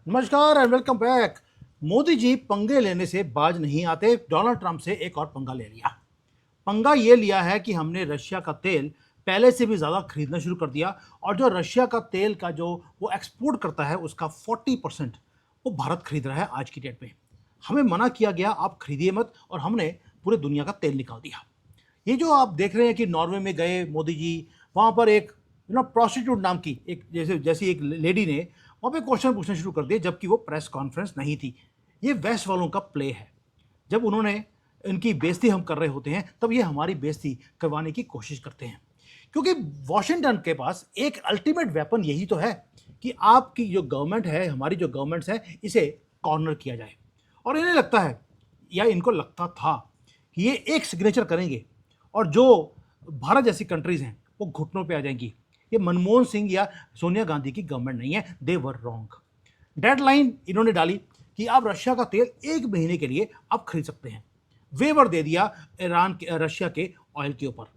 नमस्कार and welcome back. Modi ji पंगे लेने से बाज नहीं आते। डोनाल्ड ट्रंप से एक और पंगा ले लिया। पंगा ये लिया है कि हमने रशिया का तेल पहले से भी ज़्यादा खरीदना शुरू कर दिया और जो रशिया का तेल का जो वो एक्सपोर्ट करता है उसका 40% वो भारत खरीद रहा है आज की डेट में। हमें मना किया गया आप खरीदिए मत और हमने पूरे दुनिया का तेल निकाल दिया। ये जो आप देख रहे हैं कि नॉर्वे में गए मोदी जी, वहाँ पर एक प्रोस्टिट्यूट नाम की एक जैसी एक लेडी ने वहाँ पे क्वेश्चन पूछना शुरू कर दिए जबकि वो प्रेस कॉन्फ्रेंस नहीं थी। ये वेस्ट वालों का प्ले है। जब उन्होंने इनकी बेइज्जती हम कर रहे होते हैं तब ये हमारी बेइज्जती करवाने की कोशिश करते हैं, क्योंकि वॉशिंगटन के पास एक अल्टीमेट वेपन यही तो है कि आपकी जो गवर्नमेंट है, हमारी जो गवर्नमेंट्स है, इसे कॉर्नर किया जाए। और इन्हें लगता है या इनको लगता था कि ये एक सिग्नेचर करेंगे और जो भारत जैसी कंट्रीज हैं वो घुटनों पे आ जाएंगी। ये मनमोहन सिंह या सोनिया गांधी की गवर्नमेंट नहीं है, दे वर रॉन्ग। डेडलाइन इन्होंने डाली कि आप रशिया का तेल 1 महीने के लिए आप खरीद सकते हैं। वेवर दे दिया रशिया के ऑयल के ऊपर।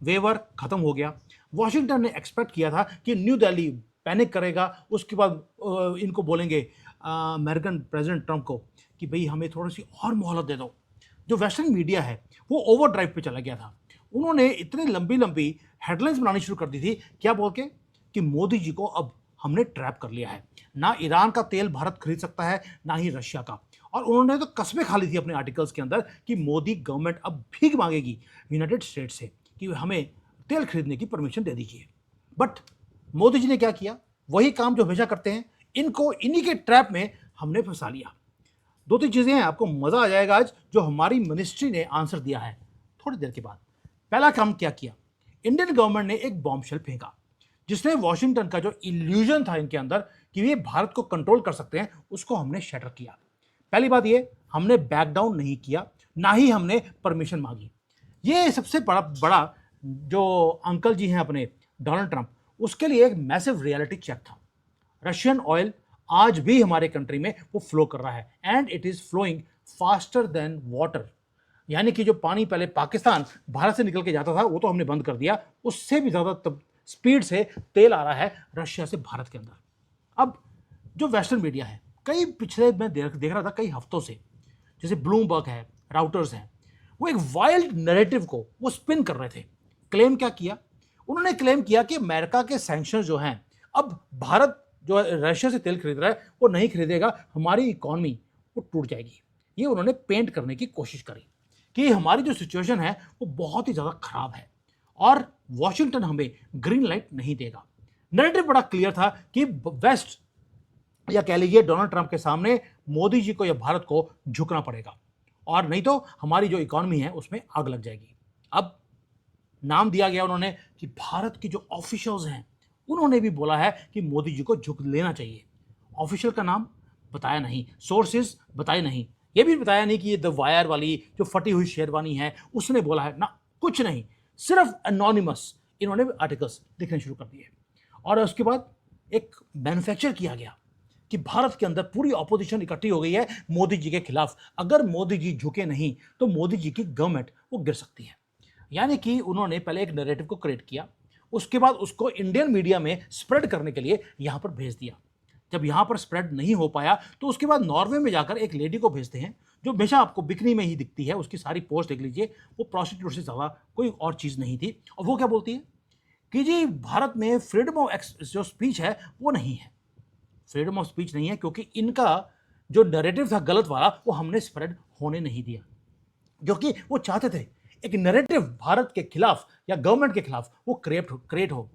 वेवर खत्म हो गया। वॉशिंगटन ने एक्सपेक्ट किया था कि न्यू दिल्ली पैनिक करेगा, उसके बाद इनको बोलेंगे अमेरिकन प्रेसिडेंट ट्रंप को कि भाई हमें थोड़ी सी और मोहलत दे दो। जो वेस्टर्न मीडिया है वो ओवर ड्राइव पे चला गया था। उन्होंने इतनी लंबी लंबी हेडलाइंस बनानी शुरू कर दी थी, क्या बोल के कि मोदी जी को अब हमने ट्रैप कर लिया है। ना ईरान का तेल भारत खरीद सकता है, ना ही रशिया का। और उन्होंने तो कस्में खा ली थी अपने आर्टिकल्स के अंदर कि मोदी गवर्नमेंट अब भीख मांगेगी यूनाइटेड स्टेट्स से कि हमें तेल खरीदने की परमिशन दे दीजिए। बट मोदी जी ने क्या किया? वही काम जो हमेशा करते हैं, इनको इन्हीं के ट्रैप में हमने फंसा लिया। 2-3 चीजें हैं, आपको मजा आ जाएगा आज जो हमारी मिनिस्ट्री ने आंसर दिया है थोड़ी देर के बाद। पहला काम क्या किया? इंडियन गवर्नमेंट ने एक बॉम्बशेल फेंका जिसने वॉशिंगटन का जो इल्यूजन था इनके अंदर कि ये भारत को कंट्रोल कर सकते हैं, उसको हमने शटर किया। पहली बात ये, हमने बैक डाउन नहीं किया, ना ही हमने परमिशन मांगी। ये सबसे बड़ा बड़ा जो अंकल जी हैं अपने डोनाल्ड ट्रंप, उसके लिए एक मैसिव रियलिटी चेक था। रशियन ऑयल आज भी हमारे कंट्री में वो फ्लो कर रहा है and it is flowing faster than water. यानी कि जो पानी पहले पाकिस्तान भारत से निकल के जाता था वो तो हमने बंद कर दिया, उससे भी ज्यादा स्पीड से तेल आ रहा है रशिया से भारत के अंदर। अब जो वेस्टर्न मीडिया है, कई पिछले मैं देख रहा था कई हफ्तों से, जैसे ब्लूमबर्ग है, राउटर्स है, वो एक वाइल्ड नैरेटिव को वो स्पिन कर रहे थे। क्लेम क्या किया? उन्होंने क्लेम किया कि अमेरिका के सैंक्शन जो हैं, अब भारत जो रशिया से तेल खरीद रहा है वो नहीं खरीदेगा, हमारी इकॉनमी वो टूट जाएगी। ये उन्होंने पेंट करने की कोशिश करी कि हमारी जो सिचुएशन है वो बहुत ही ज़्यादा खराब है और वॉशिंगटन हमें ग्रीन लाइट नहीं देगा। नैरेटिव बड़ा क्लियर था कि वेस्ट या कह लीजिए डोनाल्ड ट्रंप के सामने मोदी जी को या भारत को झुकना पड़ेगा और नहीं तो हमारी जो इकॉनमी है उसमें आग लग जाएगी। अब नाम दिया गया उन्होंने कि भारत के जो ऑफिशियल्स हैं उन्होंने भी बोला है कि मोदी जी को झुक लेना चाहिए। ऑफिशियल का नाम बताया नहीं, सोर्सेज बताए नहीं, ये भी बताया नहीं कि ये द वायर वाली जो फटी हुई शेरवानी है उसने बोला है ना, कुछ नहीं, सिर्फ एनोनिमस इन्होंने आर्टिकल्स लिखने शुरू कर दिए। और उसके बाद एक मैन्युफैक्चर किया गया कि भारत के अंदर पूरी ऑपोजिशन इकट्ठी हो गई है मोदी जी के खिलाफ, अगर मोदी जी झुके नहीं तो मोदी जी की गवर्नमेंट वो गिर सकती है। यानी कि उन्होंने पहले एक नैरेटिव को क्रिएट किया, उसके बाद उसको इंडियन मीडिया में स्प्रेड करने के लिए यहां पर भेज दिया। जब यहां पर स्प्रेड नहीं हो पाया तो उसके बाद नॉर्वे में जाकर एक लेडी को भेजते हैं जो हमेशा आपको बिकनी में ही दिखती है, उसकी सारी पोस्ट देख लीजिए, वो प्रोस्टिट्यूट से ज़्यादा कोई और चीज़ नहीं थी। और वो क्या बोलती है कि जी भारत में फ्रीडम ऑफ जो स्पीच है वो नहीं है। फ्रीडम ऑफ स्पीच नहीं है क्योंकि इनका जो नैरेटिव था गलत वाला वो हमने स्प्रेड होने नहीं दिया। जो कि वो चाहते थे एक नैरेटिव भारत के खिलाफ या गवर्नमेंट के खिलाफ वो क्रिएट हो,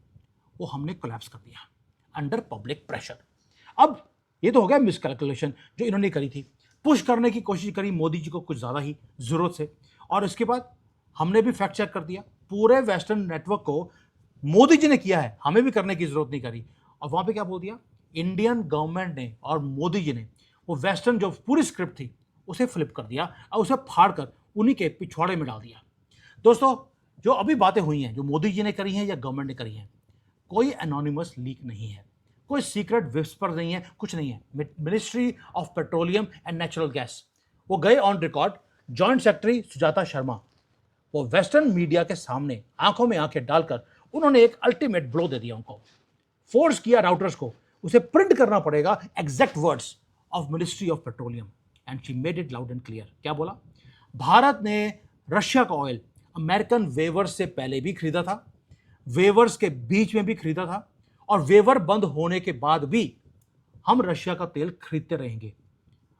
वो हमने कोलैप्स कर दिया अंडर पब्लिक प्रेशर। अब ये तो हो गया मिसकैलकुलेशन जो इन्होंने करी थी, पुश करने की कोशिश करी मोदी जी को कुछ ज़्यादा ही ज़रूरत से। और इसके बाद हमने भी फैक्ट चेक कर दिया, पूरे वेस्टर्न नेटवर्क को मोदी जी ने किया है, हमें भी करने की जरूरत नहीं करी। और वहां पे क्या बोल दिया इंडियन गवर्नमेंट ने और मोदी जी ने, वो वेस्टर्न जो पूरी स्क्रिप्ट थी उसे फ्लिप कर दिया और उसे फाड़ कर उन्हीं के पिछवाड़े में डाल दिया। दोस्तों, जो अभी बातें हुई हैं जो मोदी जी ने करी हैं या गवर्नमेंट ने करी हैं, कोई एनोनिमस लीक नहीं है, कोई सीक्रेट विस्पर नहीं है, कुछ नहीं है। Ministry of petroleum and natural gas वो गए on record, joint secretary Sujata Sharma, वो वेस्टर्न मीडिया के सामने आंखों में आंखें डालकर उन्होंने एक अल्टीमेट ब्लो दे दिया, उनको फोर्स किया राउटर्स को उसे प्रिंट करना पड़ेगा exact words of ministry of petroleum, and she made it loud and clear. क्या बोला? भारत ने रशिया का ऑयल अमेरिकन वेवर्स से पहले भी खरीदा था, वेवर्स के बीच में भी खरीदा था, और वेवर बंद होने के बाद भी हम रशिया का तेल खरीदते रहेंगे।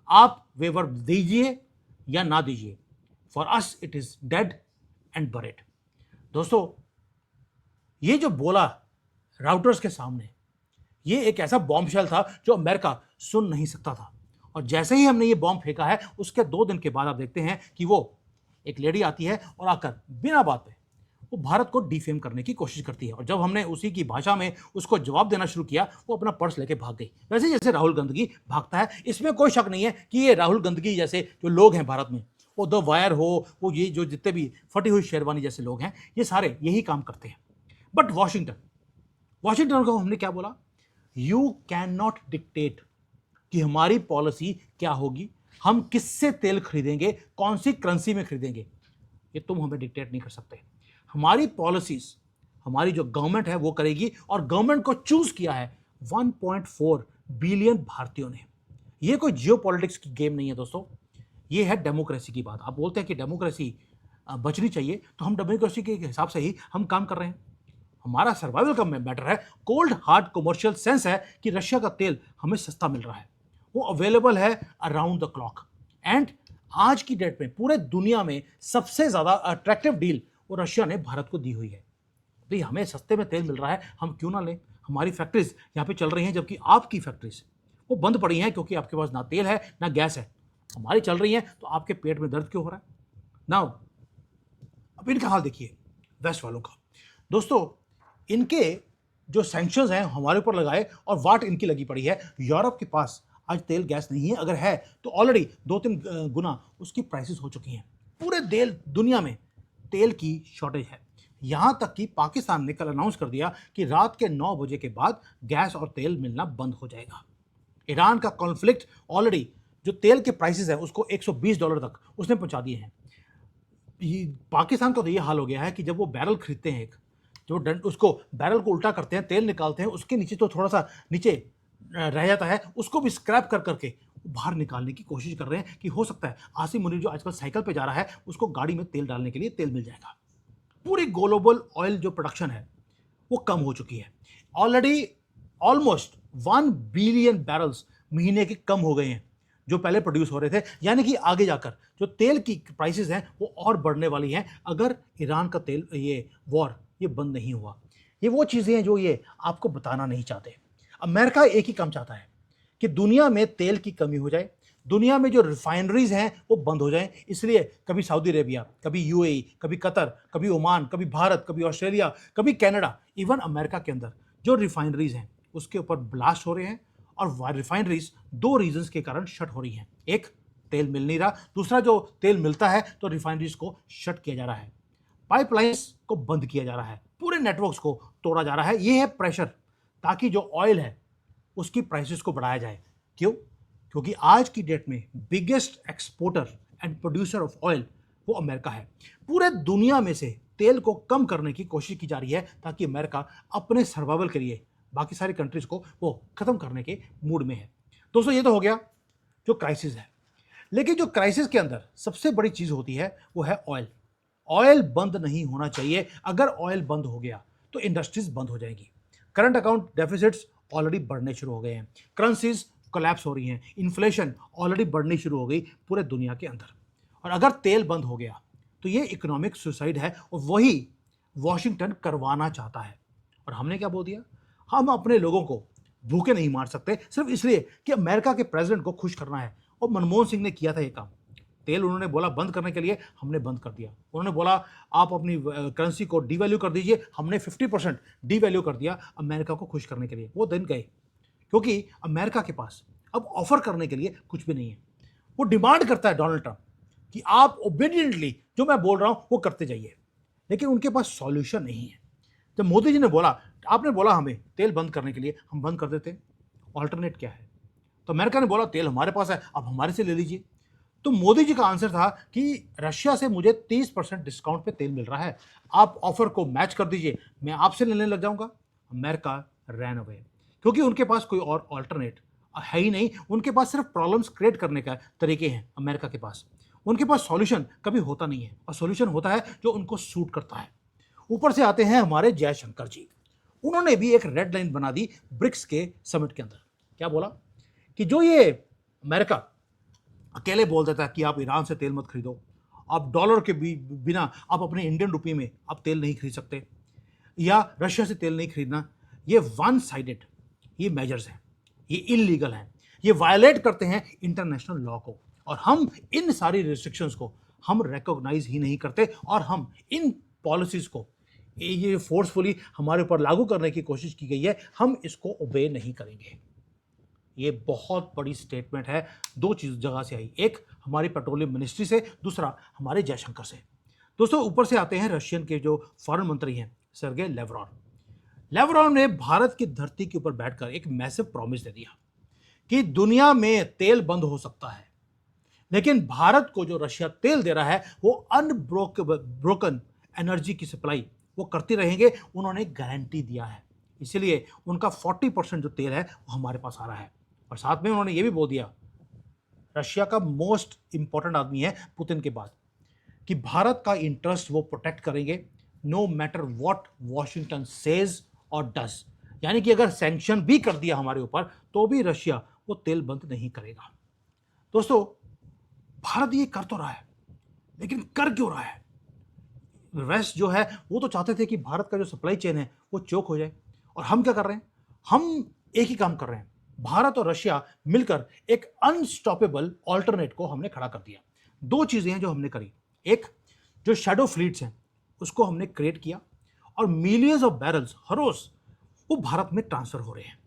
आप वेवर दीजिए या ना दीजिए, for us it is dead and buried. दोस्तों, ये जो बोला राउटर्स के सामने, ये एक ऐसा बॉम्बशेल था जो अमेरिका सुन नहीं सकता था। और जैसे ही हमने ये बॉम्ब फेंका है, उसके 2 दिन के बाद आप देखते हैं कि वो एक लेडी आती है और आकर बिना बात पे वो भारत को डिफेम करने की कोशिश करती है। और जब हमने उसी की भाषा में उसको जवाब देना शुरू किया, वो अपना पर्स लेके भाग गई, वैसे जैसे राहुल गंदगी भागता है। इसमें कोई शक नहीं है कि ये राहुल गंदगी जैसे जो लोग हैं भारत में, वो द वायर हो, वो ये जो जितने भी फटी हुई शेरवानी जैसे लोग हैं, ये सारे यही काम करते हैं। बट वॉशिंगटन को हमने क्या बोला? यू कैन नॉट डिक्टेट कि हमारी पॉलिसी क्या होगी, हम किससे तेल खरीदेंगे, कौन सी करेंसी में खरीदेंगे, ये तुम हमें डिक्टेट नहीं कर सकते। हमारी पॉलिसीज हमारी जो गवर्नमेंट है वो करेगी। और गवर्नमेंट को चूज किया है 1.4 बिलियन भारतीयों ने। ये कोई जियोपॉलिटिक्स की गेम नहीं है दोस्तों, ये है डेमोक्रेसी की बात। आप बोलते हैं कि डेमोक्रेसी बचनी चाहिए, तो हम डेमोक्रेसी के हिसाब से ही हम काम कर रहे हैं। हमारा सर्वाइवल का मैटर है, कोल्ड हार्ड कमर्शियल सेंस है कि रशिया का तेल हमें सस्ता मिल रहा है, वो अवेलेबल है अराउंड द क्लॉक। एंड आज की डेट में पूरे दुनिया में सबसे ज्यादा अट्रैक्टिव डील वो रशिया ने भारत को दी हुई है। भाई हमें सस्ते में तेल मिल रहा है, हम क्यों ना लें? हमारी फैक्ट्रीज यहाँ पे चल रही हैं, जबकि आपकी फैक्ट्रीज वो बंद पड़ी हैं क्योंकि आपके पास ना तेल है ना गैस है। हमारी चल रही हैं, तो आपके पेट में दर्द क्यों हो रहा है? नाउ अब इनका हाल देखिए वेस्ट वालों का। दोस्तों, इनके जो सैंक्शंस हैं हमारे ऊपर लगाए और वाट इनकी लगी पड़ी है। यूरोप के पास आज तेल गैस नहीं है, अगर है तो ऑलरेडी 2-3 गुना उसकी प्राइसेस हो चुकी हैं। पूरे दुनिया में तेल की शॉर्टेज है। यहां तक कि पाकिस्तान ने कल अनाउंस कर दिया कि रात के 9 बजे के बाद गैस और तेल मिलना बंद हो जाएगा। ईरान का कॉन्फ्लिक्ट ऑलरेडी जो तेल के प्राइसेस है उसको $120 तक उसने पहुंचा दिए हैं। पाकिस्तान का तो ये हाल हो गया है कि जब वो बैरल खरीदते हैं, उसको बैरल को उल्टा करते हैं, तेल निकालते हैं, उसके नीचे तो थोड़ा सा नीचे रह जाता है, उसको भी स्क्रैप कर करके बाहर निकालने की कोशिश कर रहे हैं कि हो सकता है आसिम मुनीर जो आजकल साइकिल पे जा रहा है उसको गाड़ी में तेल डालने के लिए तेल मिल जाएगा। पूरी ग्लोबल ऑयल जो प्रोडक्शन है वो कम हो चुकी है। ऑलरेडी ऑलमोस्ट 1 बिलियन बैरल्स महीने के कम हो गए हैं जो पहले प्रोड्यूस हो रहे थे। यानी कि आगे जाकर जो तेल की प्राइसेस हैं वो और बढ़ने वाली हैं अगर ईरान का तेल ये वॉर ये बंद नहीं हुआ। ये वो चीज़ें हैं जो ये आपको बताना नहीं चाहते। अमेरिका एक ही काम चाहता है कि दुनिया में तेल की कमी हो जाए, दुनिया में जो रिफाइनरीज हैं वो बंद हो जाएं। इसलिए कभी सऊदी अरेबिया, कभी यूएई, कभी कतर, कभी ओमान, कभी भारत, कभी ऑस्ट्रेलिया, कभी कनाडा, इवन अमेरिका के अंदर जो रिफाइनरीज हैं उसके ऊपर ब्लास्ट हो रहे हैं। और रिफाइनरीज 2 रीजंस के कारण शट हो रही हैं। एक, तेल मिल नहीं रहा, दूसरा जो तेल मिलता है तो रिफाइनरीज को शट किया जा रहा है, पाइपलाइंस को बंद किया जा रहा है, पूरे नेटवर्क्स को तोड़ा जा रहा है। ये है प्रेशर, ताकि जो ऑयल है उसकी प्राइसेस को बढ़ाया जाए। क्यों? क्योंकि आज की डेट में biggest exporter and producer of oil वो अमेरिका है। पूरे दुनिया में से तेल को कम करने की कोशिश की जा रही है ताकि अमेरिका अपने सर्वाइवल के लिए बाकी सारी कंट्रीज को वो खत्म करने के मूड में है। दोस्तों, ये तो हो गया जो क्राइसिस है, लेकिन जो क्राइसिस के अंदर सबसे बड़ी चीज होती है वो है ऑयल। ऑयल बंद नहीं होना चाहिए। अगर ऑयल बंद हो गया तो इंडस्ट्रीज बंद हो जाएगी। करंट अकाउंट डेफिसिट्स ऑलरेडी बढ़ने शुरू हो गए हैं, करेंसीज कोलैप्स हो रही हैं, इन्फ्लेशन ऑलरेडी बढ़नी शुरू हो गई पूरे दुनिया के अंदर। और अगर तेल बंद हो गया तो ये इकोनॉमिक सुसाइड है और वही वॉशिंगटन करवाना चाहता है। और हमने क्या बोल दिया? हम अपने लोगों को भूखे नहीं मार सकते सिर्फ इसलिए कि अमेरिका के प्रेसिडेंट को खुश करना है। और मनमोहन सिंह ने किया था ये काम। तेल उन्होंने बोला बंद करने के लिए, हमने बंद कर दिया। उन्होंने बोला आप अपनी करेंसी को डीवैल्यू कर दीजिए, हमने 50% डीवैल्यू कर दिया अमेरिका को खुश करने के लिए। वो दिन गए, क्योंकि अमेरिका के पास अब ऑफर करने के लिए कुछ भी नहीं है। वो डिमांड करता है डोनाल्ड ट्रंप कि आप ओबीडियंटली जो मैं बोल रहा हूं वो करते जाइए, लेकिन उनके पास सॉल्यूशन नहीं है। जब मोदी जी ने बोला, आपने बोला हमें तेल बंद करने के लिए, हम बंद कर देते, ऑल्टरनेट क्या है? तो अमेरिका ने बोला तेल हमारे पास है, आप हमारे से ले लीजिए। तो मोदी जी का आंसर था कि रशिया से मुझे 30% डिस्काउंट पे तेल मिल रहा है, आप ऑफर को मैच कर दीजिए, मैं आपसे लेने लग जाऊंगा। अमेरिका रैन अवे, क्योंकि उनके पास कोई और ऑल्टरनेट है ही नहीं। उनके पास सिर्फ प्रॉब्लम्स क्रिएट करने का तरीके हैं अमेरिका के पास। उनके पास सॉल्यूशन कभी होता नहीं है, और सॉल्यूशन होता है जो उनको सूट करता है। ऊपर से आते हैं हमारे जयशंकर जी। उन्होंने भी एक रेड लाइन बना दी ब्रिक्स के समिट के अंदर। क्या बोला कि जो ये अमेरिका अकेले बोल देता है कि आप ईरान से तेल मत खरीदो, आप डॉलर के बिना आप अपने इंडियन रुपये में आप तेल नहीं खरीद सकते, या रशिया से तेल नहीं खरीदना, ये वन साइडेड ये मेजर्स हैं, ये इलीगल हैं, ये वायलेट करते हैं इंटरनेशनल लॉ को, और हम इन सारी रिस्ट्रिक्शंस को हम रिकॉग्नाइज ही नहीं करते, और हम इन पॉलिसीज को ये फोर्सफुली हमारे ऊपर लागू करने की कोशिश की गई है, हम इसको ओबे नहीं करेंगे। ये बहुत बड़ी स्टेटमेंट है, दो चीज जगह से आई, एक हमारी पेट्रोलियम मिनिस्ट्री से, दूसरा हमारे जयशंकर से। दोस्तों ऊपर से आते हैं रशियन के जो फॉरेन मंत्री हैं सर्गे लेवरॉव। लेवरॉव ने भारत की धरती के ऊपर बैठकर एक मैसिव प्रॉमिस दे दिया कि दुनिया में तेल बंद हो सकता है, लेकिन भारत को जो रशिया तेल दे रहा है वो अनब्रोकन एनर्जी की सप्लाई वो करती रहेंगे। उन्होंने गारंटी दिया है, इसलिए उनका 40% जो तेल है वो हमारे पास आ रहा है। और साथ में उन्होंने ये भी बोल दिया, रशिया का मोस्ट इंपॉर्टेंट आदमी है पुतिन के बाद, कि भारत का इंटरेस्ट वो प्रोटेक्ट करेंगे, no matter what Washington says और डज। यानी कि अगर सैंक्शन भी कर दिया हमारे ऊपर तो भी रशिया वो तेल बंद नहीं करेगा। दोस्तों भारत ये कर तो रहा है, लेकिन कर क्यों रहा है? वेस्ट जो है वो तो चाहते थे कि भारत का जो सप्लाई चेन है वो चोक हो जाए, और हम क्या कर रहे हैं? हम एक ही काम कर रहे हैं। भारत और रशिया मिलकर एक अनस्टॉपेबल ऑल्टरनेट को हमने खड़ा कर दिया। दो चीजें हैं जो हमने करी, एक जो शैडो फ्लीट्स हैं उसको हमने क्रिएट किया, और मिलियंस ऑफ बैरल्स हर रोज वो भारत में ट्रांसफर हो रहे हैं।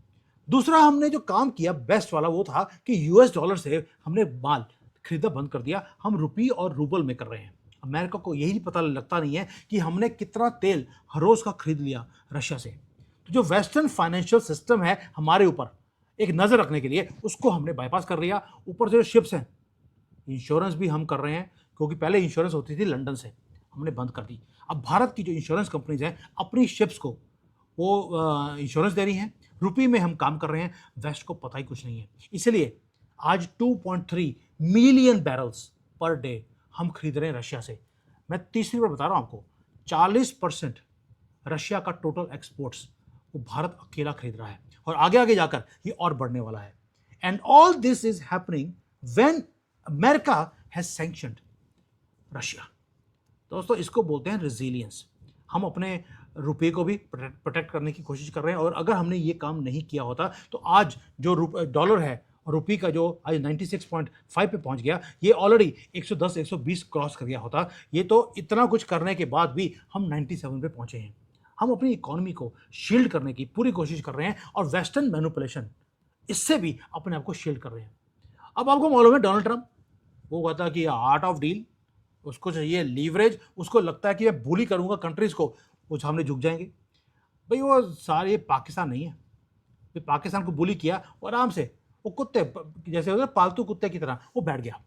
दूसरा हमने जो काम किया बेस्ट वाला वो था कि यूएस डॉलर से हमने माल खरीदना बंद कर दिया, हम रुपी और रूबल में कर रहे हैं। अमेरिका को यही पता लगता नहीं है कि हमने कितना तेल हर रोज का खरीद लिया रशिया से। तो जो वेस्टर्न फाइनेंशियल सिस्टम है हमारे ऊपर एक नजर रखने के लिए, उसको हमने बाईपास कर लिया। ऊपर से जो शिप्स हैं, इंश्योरेंस भी हम कर रहे हैं, क्योंकि पहले इंश्योरेंस होती थी लंदन से, हमने बंद कर दी। अब भारत की जो इंश्योरेंस कंपनीज हैं अपनी शिप्स को वो इंश्योरेंस दे रही हैं, रुपये में हम काम कर रहे हैं। वेस्ट को पता ही कुछ नहीं है, इसलिए आज 2.3 मिलियन बैरल्स पर डे हम खरीद रहे हैं रशिया से। मैं तीसरी बार बता रहा हूं आपको, 40% रशिया का टोटल एक्सपोर्ट्स वो भारत अकेला खरीद रहा है, और आगे आगे जाकर ये और बढ़ने वाला है। And all this is happening when America has sanctioned Russia. दोस्तों इसको बोलते हैं रेजिलियंस। हम अपने रुपये को भी प्रोटेक्ट करने की कोशिश कर रहे हैं, और अगर हमने ये काम नहीं किया होता तो आज जो डॉलर है और रुपये का जो आज 96.5 पे पहुंच गया, ये ऑलरेडी 110 120 क्रॉस कर गया होता। ये तो इतना कुछ करने के बाद भी हम 97 पे पहुंचे हैं। हम अपनी इकोनॉमी को शील्ड करने की पूरी कोशिश कर रहे हैं, और वेस्टर्न मैनिपुलेशन इससे भी अपने आप को शील्ड कर रहे हैं। अब आपको मालूम है डोनाल्ड ट्रंप वो कहता कि आर्ट ऑफ डील, उसको चाहिए लीवरेज, उसको लगता है कि मैं बुली करूंगा कंट्रीज को, वो सामने झुक जाएंगे। भाई वो सारे पाकिस्तान नहीं है, फिर पाकिस्तान को बुली किया और आराम से वो कुत्ते जैसे होते हैं पालतू कुत्ते की तरह वो बैठ गया।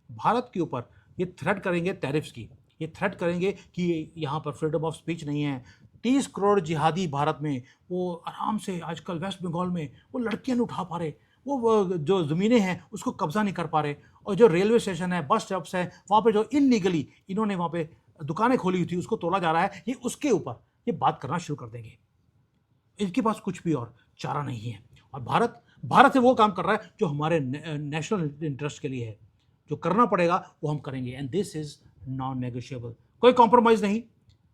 भारत के ऊपर ये थ्रेट करेंगे टैरिफ्स की, ये थ्रेट करेंगे कि यहाँ पर फ्रीडम ऑफ स्पीच नहीं है। 30 करोड़ जिहादी भारत में वो आराम से आजकल वेस्ट बंगाल में वो लड़कियां नहीं उठा पा रहे, वो जो ज़मीनें हैं उसको कब्जा नहीं कर पा रहे, और जो रेलवे स्टेशन है, बस स्टॉप्स हैं, वहाँ पे जो इलीगली इन्होंने वहाँ पे दुकानें खोली हुई थी उसको तोड़ा जा रहा है। ये उसके ऊपर ये बात करना शुरू कर देंगे। इनके पास कुछ भी और चारा नहीं है, और भारत से वो काम कर रहा है जो हमारे नेशनल इंटरेस्ट के लिए है। जो करना पड़ेगा वो हम करेंगे, and this is non negotiable. कोई कॉम्प्रोमाइज नहीं,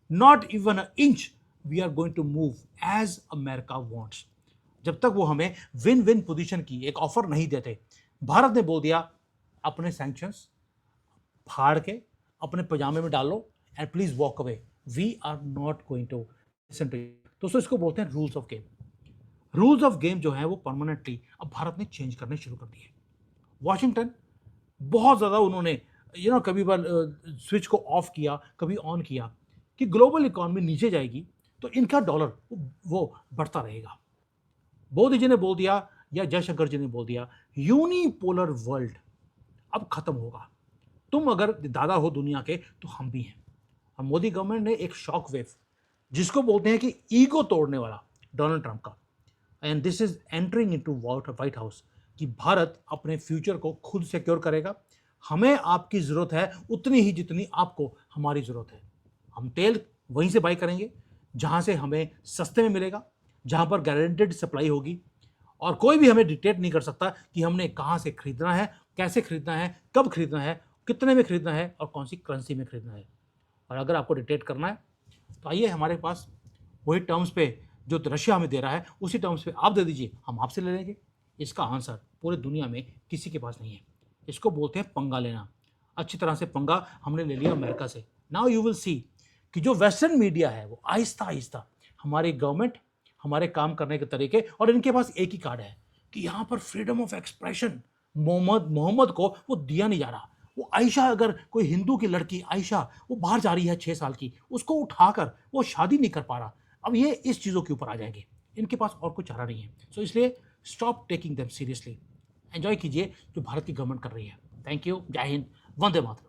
not even a inch we are going to move as America wants. जब तक वो हमें विन विन पोजीशन की एक ऑफर नहीं देते। भारत ने बोल दिया अपने सैंक्शंस फाड़ के अपने पजामे में डालो and please walk away, we are not going to listen to. दोस्तों इसको बोलते हैं rules of game. Rules of game जो है वो परमानेंटली अब भारत ने चेंज करने शुरू कर दिए। वॉशिंगटन बहुत ज़्यादा उन्होंने कभी बार स्विच को ऑफ किया, कभी ऑन किया, कि ग्लोबल इकोनॉमी नीचे जाएगी तो इनका डॉलर वो बढ़ता रहेगा। मोदी जी ने बोल दिया या जयशंकर जी ने बोल दिया, यूनिपोलर वर्ल्ड अब खत्म होगा। तुम अगर दादा हो दुनिया के तो हम भी हैं। और मोदी गवर्नमेंट ने एक शॉक वेव जिसको बोलते हैं कि ईगो तोड़ने वाला डोनाल्ड ट्रंप का, and this is entering into white house कि भारत अपने फ्यूचर को खुद सिक्योर करेगा। हमें आपकी ज़रूरत है उतनी ही जितनी आपको हमारी ज़रूरत है। हम तेल वहीं से बाई करेंगे जहाँ से हमें सस्ते में मिलेगा, जहाँ पर गारंटेड सप्लाई होगी, और कोई भी हमें डिक्टेट नहीं कर सकता कि हमने कहाँ से खरीदना है, कैसे खरीदना है, कब खरीदना है, कितने में खरीदना है और कौन सी करेंसी में खरीदना है। और अगर आपको डिक्टेट करना है तो आइए हमारे पास वही टर्म्स पे जो रशिया हमें दे रहा है उसी टर्म्स पे आप दे दीजिए, हम आपसे ले लेंगे। इसका आंसर पूरे दुनिया में किसी के पास नहीं है। इसको बोलते हैं पंगा लेना। अच्छी तरह से पंगा हमने ले लिया अमेरिका से। नाउ यू विल सी कि जो वेस्टर्न मीडिया है वो आहिस्ता आहिस्ता हमारी गवर्नमेंट, हमारे काम करने के तरीके, और इनके पास एक ही कार्ड है कि यहाँ पर फ्रीडम ऑफ एक्सप्रेशन मोहम्मद को वो दिया नहीं जा रहा। वो आयशा, अगर कोई हिंदू की लड़की आयशा वो बाहर जा रही है 6 साल की, उसको उठाकर वो शादी नहीं कर पा रहा। अब ये इस चीज़ों के ऊपर आ जाएंगे, इनके पास और कोई चारा नहीं है। सो इसलिए stop taking them seriously, enjoy कीजिए जो भारत की गवर्नमेंट कर रही है। थैंक यू, जय हिंद, वंदे मातरम।